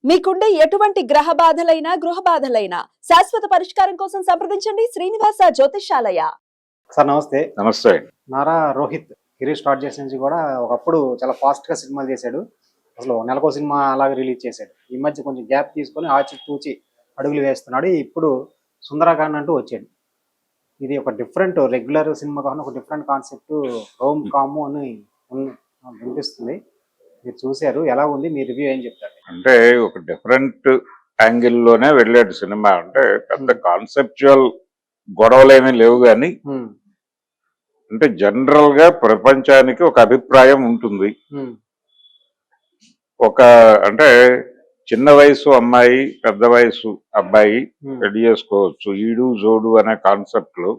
మీకుండే ఎటువంటి గ్రహ బాధలైనా గృహ బాధలైనా శాశ్వత పరిష్కారం కోసం సంప్రదించండి శ్రీనివాస జ్యోతిషాలయ. సార్ నమస్తే. నమస్తే. నారా రోహిత్ కెరీర్ స్టార్ట్ చేసిన నుంచి కూడా ఒకప్పుడు చాలా ఫాస్ట్గా సినిమాలు చేశాడు. అసలు నెలకో సినిమా అలాగే రిలీజ్ చేశాడు. ఈ మధ్య కొంచెం గ్యాప్ తీసుకొని ఆచితూచి అడుగులు వేస్తున్నాడు. ఇప్పుడు సుందరకాండ్ అంటూ వచ్చాడు. ఇది ఒక డిఫరెంట్ రెగ్యులర్ సినిమా కాకుండా ఒక డిఫరెంట్ కాన్సెప్ట్ రోమ్ కాము అని వినిపిస్తుంది. మీరు చూశారు, ఎలా ఉంది? మీ రివ్యూ ఏం చెప్తారు? అంటే ఒక డిఫరెంట్ యాంగిల్లోనే వెళ్ళాడు సినిమా. అంటే పెద్ద కాన్సెప్చువల్ గొడవలేమీ లేవు, కానీ అంటే జనరల్ గా ప్రపంచానికి ఒక అభిప్రాయం ఉంటుంది. ఒక అంటే చిన్న వయసు అమ్మాయి పెద్ద వయసు అబ్బాయి పెళ్లి చేసుకోవచ్చు, ఈడు జోడు అనే కాన్సెప్ట్ లో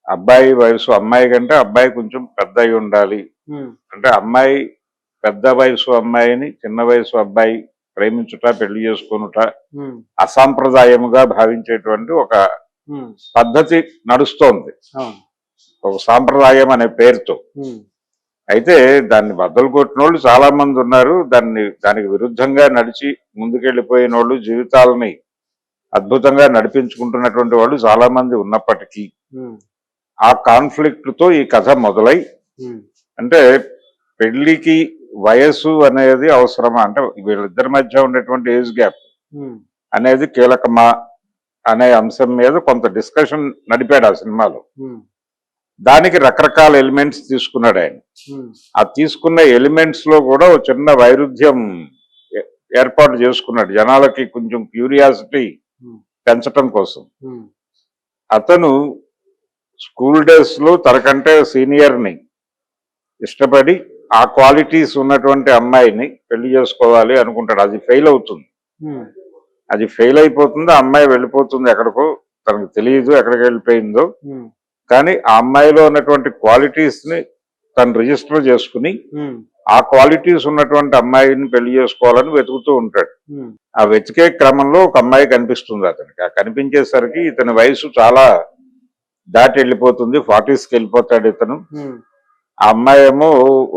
అబ్బాయి వయసు అమ్మాయి కంటే అబ్బాయి కొంచెం పెద్ద అయి ఉండాలి. అంటే అమ్మాయి పెద్ద వయసు అమ్మాయిని చిన్న వయసు అబ్బాయి ప్రేమించుట పెళ్లి చేసుకునుట అసాంప్రదాయముగా భావించేటువంటి ఒక పద్ధతి నడుస్తోంది, ఒక సాంప్రదాయం అనే పేరుతో. అయితే దాన్ని బద్దలు కొట్టిన వాళ్ళు చాలా మంది ఉన్నారు. దానికి విరుద్ధంగా నడిచి ముందుకెళ్లిపోయిన వాళ్ళు, జీవితాలని అద్భుతంగా నడిపించుకుంటున్నటువంటి వాళ్ళు చాలా మంది ఉన్నప్పటికీ ఆ కాన్ఫ్లిక్ట్ తో ఈ కథ మొదలై, అంటే పెళ్లికి వయసు అనేది అవసరమా, అంటే వీళ్ళిద్దరి మధ్య ఉండేటువంటి ఏజ్ గ్యాప్ అనేది కీలకమా అనే అంశం మీద కొంత డిస్కషన్ నడిపాడు ఆ సినిమాలో. దానికి రకరకాల ఎలిమెంట్స్ తీసుకున్నాడు ఆయన. ఆ తీసుకున్న ఎలిమెంట్స్ లో కూడా ఒక చిన్న వైరుధ్యం ఏర్పాటు చేసుకున్నాడు, జనాలకి కొంచెం క్యూరియాసిటీ పెంచటం కోసం. అతను స్కూల్ డేస్ లో తనకంటే సీనియర్ ని ఇష్టపడి ఆ క్వాలిటీస్ ఉన్నటువంటి అమ్మాయిని పెళ్లి చేసుకోవాలి అనుకుంటాడు. అది ఫెయిల్ అవుతుంది. అది ఫెయిల్ అయిపోతుంది, ఆ అమ్మాయి వెళ్ళిపోతుంది ఎక్కడికో, తనకు తెలియదు ఎక్కడికి వెళ్ళిపోయిందో. కానీ ఆ అమ్మాయిలో ఉన్నటువంటి క్వాలిటీస్ ని తను రిజిస్టర్ చేసుకుని ఆ క్వాలిటీస్ ఉన్నటువంటి అమ్మాయిని పెళ్లి చేసుకోవాలని వెతుకుతూ ఉంటాడు. ఆ వెతికే క్రమంలో ఒక అమ్మాయి కనిపిస్తుంది అతనికి. ఆ కనిపించేసరికి ఇతని వయసు చాలా దాటి వెళ్ళిపోతుంది, 40స్కి వెళ్ళిపోతాడు ఇతను. ఆ అమ్మాయి ఏమో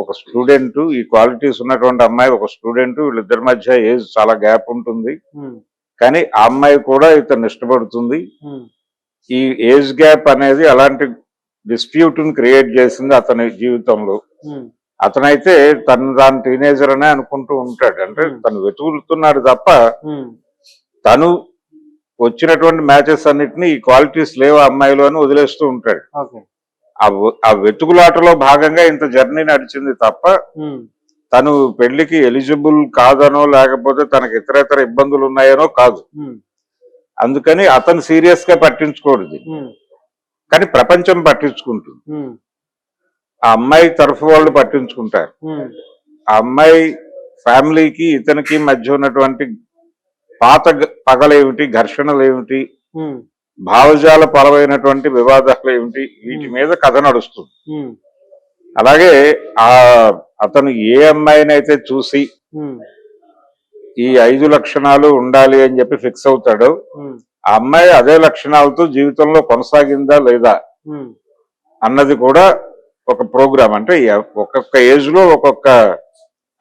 ఒక స్టూడెంట్, ఈ క్వాలిటీస్ ఉన్నటువంటి అమ్మాయి ఒక స్టూడెంట్. వీళ్ళిద్దరి మధ్య ఏజ్ చాలా గ్యాప్ ఉంటుంది, కానీ ఆ అమ్మాయి కూడా ఇతను ఇష్టపడుతుంది. ఈ ఏజ్ గ్యాప్ అనేది అలాంటి డిస్ప్యూట్ ని క్రియేట్ చేసింది అతని జీవితంలో. అతనైతే తాను టీనేజర్ అనే అనుకుంటూ ఉంటాడు. అంటే తను వెతుకుతున్నాడు తప్ప తను వచ్చినటువంటి మ్యాచెస్ అన్నిటిని ఈ క్వాలిటీస్ లేవు అమ్మాయిలో అని వదిలేస్తూ ఉంటాడు. ఆ వెతుకులాటలో భాగంగా ఇంత జర్నీ నడిచింది తప్ప తను పెళ్లికి ఎలిజిబుల్ కాదనో లేకపోతే తనకి ఇతరేతర ఇబ్బందులు ఉన్నాయనో కాదు. అందుకని అతను సీరియస్ గా పట్టించుకోడు, కానీ ప్రపంచం పట్టించుకుంటుంది. ఆ అమ్మాయి తరఫు వాళ్ళు పట్టించుకుంటారు. ఆ అమ్మాయి ఫ్యామిలీకి ఇతనికి మధ్య ఉన్నటువంటి పాత పగలేమిటి, ఘర్షణలు ఏమిటి, భావజాల పరమైనటువంటి వివాదాలు ఏమిటి, వీటి మీద కథ నడుస్తుంది. అలాగే అతను ఏ అమ్మాయినైతే చూసి ఈ 5 లక్షణాలు ఉండాలి అని చెప్పి ఫిక్స్ అవుతాడో ఆ అమ్మాయి అదే లక్షణాలతో జీవితంలో కొనసాగిందా లేదా అన్నది కూడా ఒక ప్రోగ్రామ్. అంటే ఒక్కొక్క ఏజ్ లో ఒక్కొక్క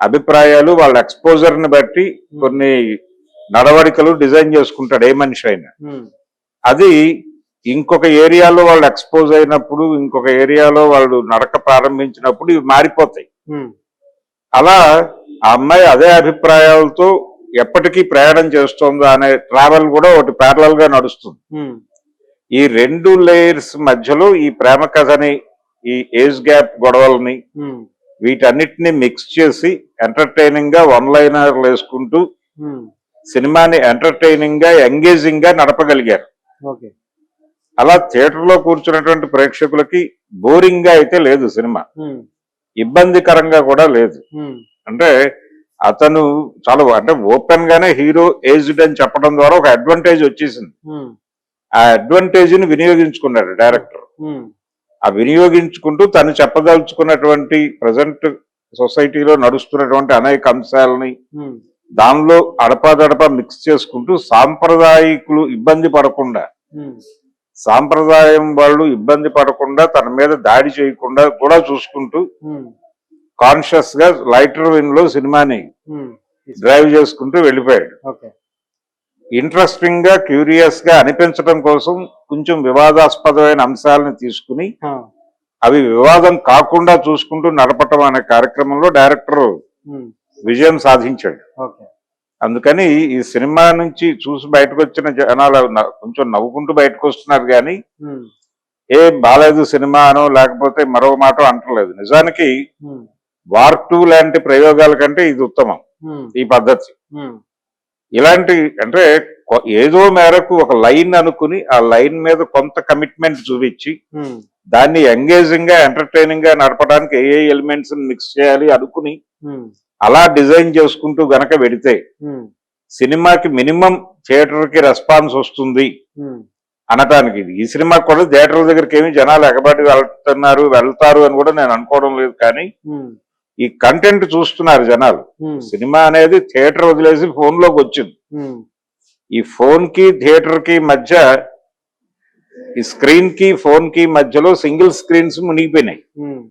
అభిప్రాయాలు, వాళ్ళ ఎక్స్పోజర్ ని బట్టి కొన్ని నడవడికలు డిజైన్ చేసుకుంటాడు ఏ మనిషి అయినా. అది ఇంకొక ఏరియాలో వాళ్ళు ఎక్స్పోజ్ అయినప్పుడు, ఇంకొక ఏరియాలో వాళ్ళు నడక ప్రారంభించినప్పుడు ఇవి మారిపోతాయి. అలా ఆ అమ్మాయి అదే అభిప్రాయాలతో ఎప్పటికీ ప్రయాణం చేస్తుందా అనే ట్రావెల్ కూడా ఒకటి ప్యారలల్ గా నడుస్తుంది. ఈ 2 లేయర్స్ మధ్యలో ఈ ప్రేమ కథని, ఈ ఏజ్ గ్యాప్ గొడవల్ని, వీటన్నిటిని మిక్స్ చేసి ఎంటర్టైనింగ్ గా వన్ లైనర్లు వేసుకుంటూ సినిమాని ఎంటర్టైనింగ్ గా, ఎంగేజింగ్ గా నడపగలిగారు. అలా థియేటర్ లో కూర్చున్నటువంటి ప్రేక్షకులకి బోరింగ్ గా అయితే లేదు సినిమా, ఇబ్బందికరంగా కూడా లేదు. అంటే అతను చాలా అంటే ఓపెన్ గానే హీరో ఏజ్డ్ అని చెప్పడం ద్వారా ఒక అడ్వాంటేజ్ వచ్చేసింది. ఆ అడ్వాంటేజ్ ని వినియోగించుకున్నాడు డైరెక్టర్. ఆ వినియోగించుకుంటూ తను చెప్పదలుచుకున్నటువంటి ప్రజెంట్ సొసైటీలో నడుస్తున్నటువంటి అనేక అంశాలని దానిలో అడపాదడపా మిక్స్ చేసుకుంటూ సాంప్రదాయకులు ఇబ్బంది పడకుండా, సాంప్రదాయం వాళ్ళు ఇబ్బంది పడకుండా, తన మీద దాడి చేయకుండా కూడా చూసుకుంటూ కాన్షియస్ గా లైటర్ విన్ లో సినిమాని డ్రైవ్ చేసుకుంటూ వెళ్ళిపోయాడు. ఓకే. ఇంట్రెస్టింగ్ గా క్యూరియస్ గా అనిపించడం కోసం కొంచెం వివాదాస్పదమైన అంశాలను తీసుకుని ఆ, అవి వివాదం కాకుండా చూసుకుంటూ నడపటం అనే కార్యక్రమంలో డైరెక్టర్ ఉమ్, విజయం సాధించాడు. ఓకే. అందుకని ఈ సినిమా నుంచి చూసి బయటకు వచ్చిన జనాలు కొంచెం నవ్వుకుంటూ బయటకు వస్తున్నారు కానీ ఉమ్, బాలేదు సినిమా అనో లేకపోతే మరో మాట అంటలేదు. నిజానికి ఉమ్, వార్ 2 లాంటి ప్రయోగాల కంటే ఇది ఉత్తమం. ఉమ్, ఈ పద్ధతి ఉమ్, ఇలాంటి అంటే ఏదో మేరకు ఒక లైన్ అనుకుని ఆ లైన్ మీద కొంత కమిట్మెంట్ చూపించి ఉమ్, దాన్ని ఎంగేజింగ్ గా ఎంటర్టైనింగ్ గా నడపడానికి ఏ ఎలిమెంట్స్ మిక్స్ చేయాలి అనుకుని ఉమ్, అలా డిజైన్ చేసుకుంటూ గనక వెడితే ఉమ్, సినిమాకి మినిమం థియేటర్ కి రెస్పాన్స్ వస్తుంది ఉమ్, అనటానికి ఇది. ఈ సినిమాకి కూడా థియేటర్ దగ్గరికి ఏమి జనాలు ఎగబడి వెళ్తారు అని కూడా నేను అనుకోవడం లేదు. కానీ ఉమ్, ఈ కంటెంట్ చూస్తున్నారు జనాలు. ఉమ్, సినిమా అనేది థియేటర్ వదిలేసి ఫోన్ లోకి వచ్చింది. ఉమ్, ఈ ఫోన్ కి థియేటర్ కి మధ్య, ఈ స్క్రీన్ కి ఫోన్ కి మధ్యలో సింగిల్ స్క్రీన్స్ మునిగిపోయినాయి. ఉమ్,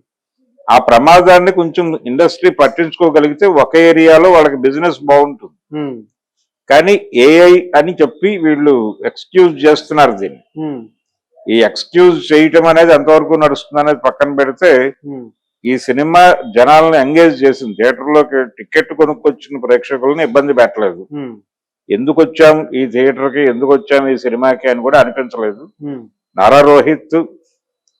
ఆ ప్రమాదాన్ని కొంచెం ఇండస్ట్రీ పట్టించుకోగలిగితే ఒక ఏరియాలో వాళ్ళకి బిజినెస్ బాగుంటుంది. ఉమ్, కానీ ఏఐ అని చెప్పి వీళ్ళు ఎక్స్క్యూజ్ చేస్తున్నారు దీన్ని. ఉమ్, ఈ ఎక్స్క్యూజ్ చేయటం అనేది ఎంతవరకు నడుస్తుంది అనేది పక్కన పెడితే ఉమ్, ఈ సినిమా జనాలను ఎంగేజ్ చేసింది. థియేటర్లోకి టికెట్ కొనుక్కొచ్చిన ప్రేక్షకులను ఇబ్బంది పెట్టలేదు. ఉమ్, ఎందుకు వచ్చాం ఈ థియేటర్కి, ఎందుకు వచ్చాం ఈ సినిమాకి అని కూడా అనిపించలేదు. ఉమ్, నారా రోహిత్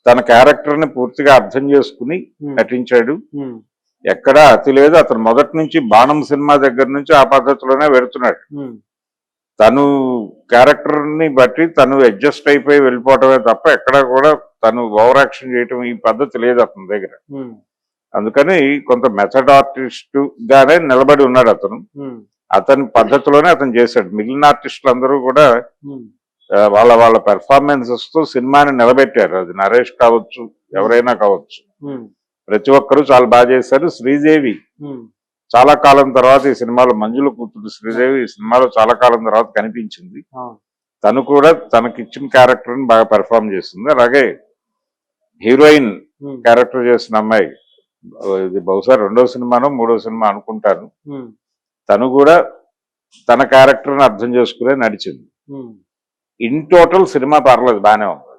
తన క్యారెక్టర్ ని పూర్తిగా అర్థం చేసుకుని ఉమ్, నటించాడు. ఉమ్, ఎక్కడా అతి లేదు. అతను మొదటి నుంచి బాణం సినిమా దగ్గర నుంచి ఆ పద్ధతిలోనే వెడుతున్నాడు. ఉమ్, తను క్యారెక్టర్ ని బట్టి తను అడ్జస్ట్ అయిపోయి వెళ్ళిపోవటమే తప్ప ఎక్కడ కూడా తను ఓవర్ యాక్షన్ చేయటం ఈ పద్ధతి లేదు అతని దగ్గర. ఉమ్, అందుకని కొంత మెథడ్ ఆర్టిస్ట్ గానే నిలబడి ఉన్నాడు అతను. ఉమ్, అతని పద్ధతిలోనే అతను చేశాడు. మిగిలిన ఆర్టిస్టులు అందరూ కూడా ఉమ్, వాళ్ళ వాళ్ళ పెర్ఫార్మెన్సెస్ తో సినిమాని నిలబెట్టారు. అది నరేష్ కావచ్చు, ఎవరైనా కావచ్చు, ఉమ్, ప్రతి ఒక్కరూ చాలా బాగా చేశారు. శ్రీదేవి ఉమ్, చాలా కాలం తర్వాత ఈ సినిమాలో, మంజుల కూతురు శ్రీదేవి ఈ సినిమాలో చాలా కాలం తర్వాత కనిపించింది. అవును. తను కూడా తనకిచ్చిన క్యారెక్టర్ ని బాగా పెర్ఫామ్ చేసింది. అలాగే హీరోయిన్ ఉమ్, క్యారెక్టర్ చేసిన అమ్మాయి, ఇది బహుశా 2వ సినిమానో 3వ సినిమా అనుకుంటాను, ఉమ్, తను కూడా తన క్యారెక్టర్ ని అర్థం చేసుకునే నడిచింది. ఉమ్. ఇన్ టోటల్ సినిమా పర్లేదు, బాగానే ఉంది.